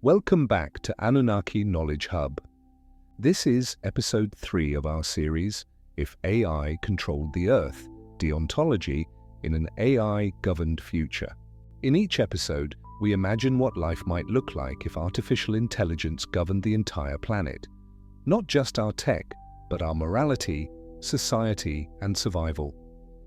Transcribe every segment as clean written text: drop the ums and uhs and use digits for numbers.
Welcome back to Annunaki Knowledge Hub. This is episode 3 of our series, If AI Controlled the Earth, Deontology in an AI-Governed Future. In each episode, we imagine what life might look like if artificial intelligence governed the entire planet. Not just our tech, but our morality, society, and survival.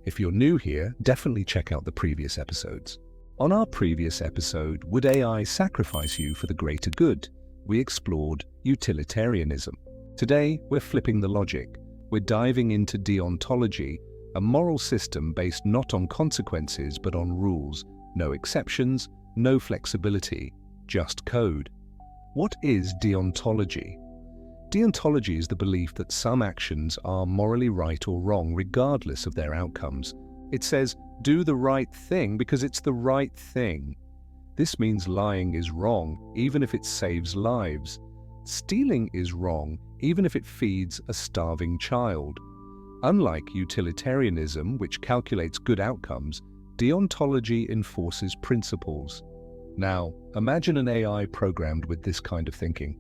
If you're new here, definitely check out the previous episodes. On our previous episode, Would AI Sacrifice You for the Greater Good? We explored utilitarianism. Today, we're flipping the logic. We're diving into deontology, a moral system based not on consequences but on rules. No exceptions, no flexibility, just code. What is deontology? Deontology is the belief that some actions are morally right or wrong regardless of their outcomes. It says, do the right thing because it's the right thing. This means lying is wrong, even if it saves lives. Stealing is wrong, even if it feeds a starving child. Unlike utilitarianism, which calculates good outcomes, deontology enforces principles. Now, imagine an AI programmed with this kind of thinking.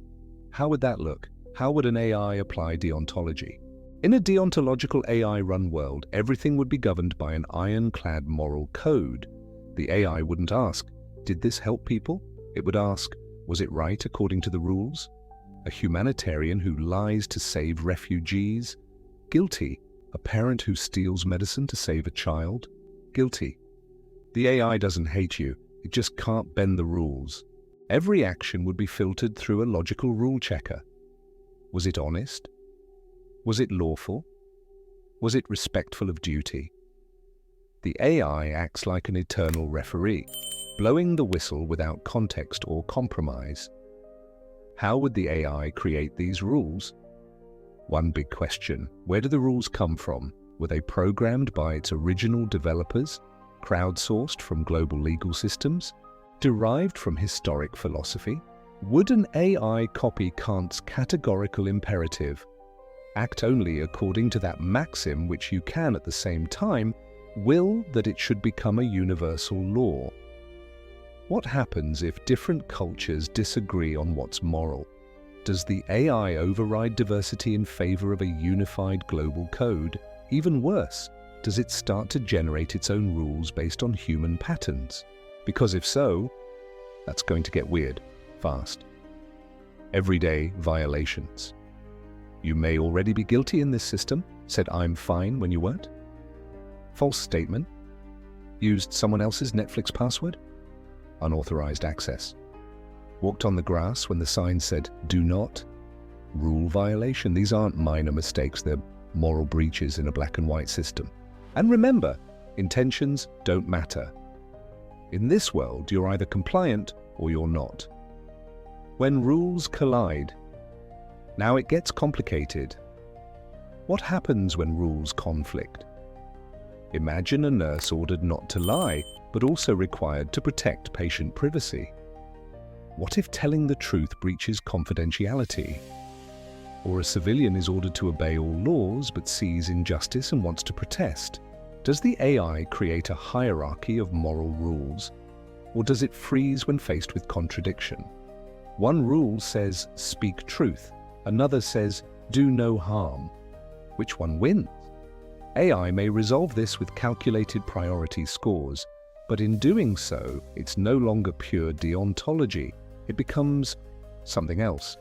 How would that look? How would an AI apply deontology? In a deontological AI-run world, everything would be governed by an ironclad moral code. The AI wouldn't ask, did this help people? It would ask, was it right according to the rules? A humanitarian who lies to save refugees? Guilty. A parent who steals medicine to save a child? Guilty. The AI doesn't hate you, it just can't bend the rules. Every action would be filtered through a logical rule checker. Was it honest? Was it lawful? Was it respectful of duty? The AI acts like an eternal referee, blowing the whistle without context or compromise. How would the AI create these rules? One big question, where do the rules come from? Were they programmed by its original developers, crowdsourced from global legal systems, derived from historic philosophy? Would an AI copy Kant's categorical imperative, act only according to that maxim which you can at the same time will that it should become a universal law? What happens if different cultures disagree on what's moral? Does the AI override diversity in favor of a unified global code? Even worse, does it start to generate its own rules based on human patterns? Because if so, that's going to get weird fast. Everyday violations. You may already be guilty in this system. Said I'm fine when you weren't. False statement. Used someone else's Netflix password. Unauthorized access. Walked on the grass when the sign said do not. Rule violation. These aren't minor mistakes, they're moral breaches in a black and white system. And remember, intentions don't matter. In this world, you're either compliant or you're not. When rules collide, now it gets complicated. What happens when rules conflict? Imagine a nurse ordered not to lie, but also required to protect patient privacy. What if telling the truth breaches confidentiality? Or a civilian is ordered to obey all laws, but sees injustice and wants to protest? Does the AI create a hierarchy of moral rules, or does it freeze when faced with contradiction? One rule says, speak truth. Another says, do no harm. Which one wins? AI may resolve this with calculated priority scores, but in doing so, it's no longer pure deontology. It becomes something else.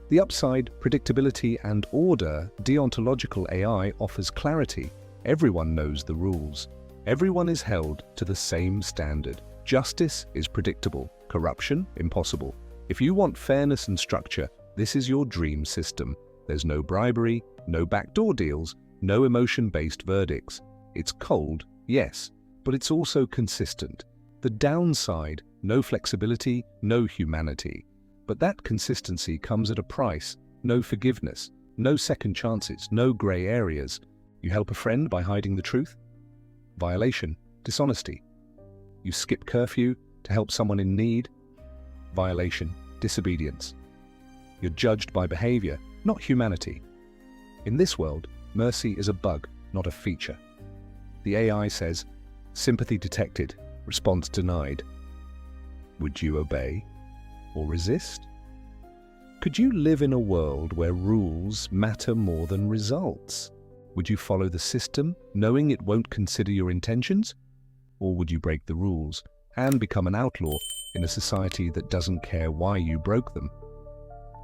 The upside, predictability, and order, deontological AI offers clarity. Everyone knows the rules. Everyone is held to the same standard. Justice is predictable. Corruption, impossible. If you want fairness and structure, this is your dream system. There's no bribery, no backdoor deals, no emotion-based verdicts. It's cold, yes, but it's also consistent. The downside, no flexibility, no humanity. But that consistency comes at a price. No forgiveness, no second chances, no grey areas. You help a friend by hiding the truth? Violation, dishonesty. You skip curfew to help someone in need? Violation, disobedience. You're judged by behavior, not humanity. In this world, mercy is a bug, not a feature. The AI says, sympathy detected, response denied. Would you obey? or resist? Could you live in a world where rules matter more than results? Would you follow the system, knowing it won't consider your intentions? Or would you break the rules and become an outlaw in a society that doesn't care why you broke them?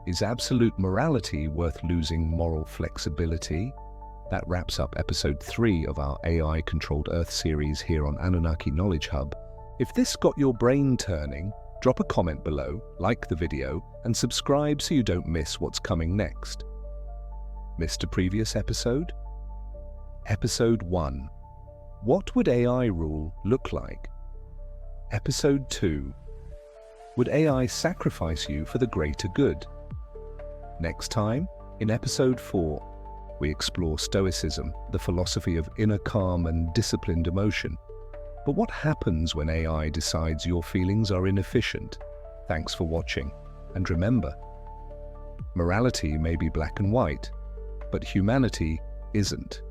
Is absolute morality worth losing moral flexibility? That wraps up episode 3 of our AI-controlled Earth series here on Annunaki Knowledge Hub. If this got your brain turning, drop a comment below, like the video, and subscribe so you don't miss what's coming next. Missed a previous episode? Episode 1. What would AI rule look like? Episode 2. Would AI sacrifice you for the greater good? Next time, in episode 4, we explore Stoicism, the philosophy of inner calm and disciplined emotion. But what happens when AI decides your feelings are inefficient? Thanks for watching. And remember, morality may be black and white, but humanity isn't.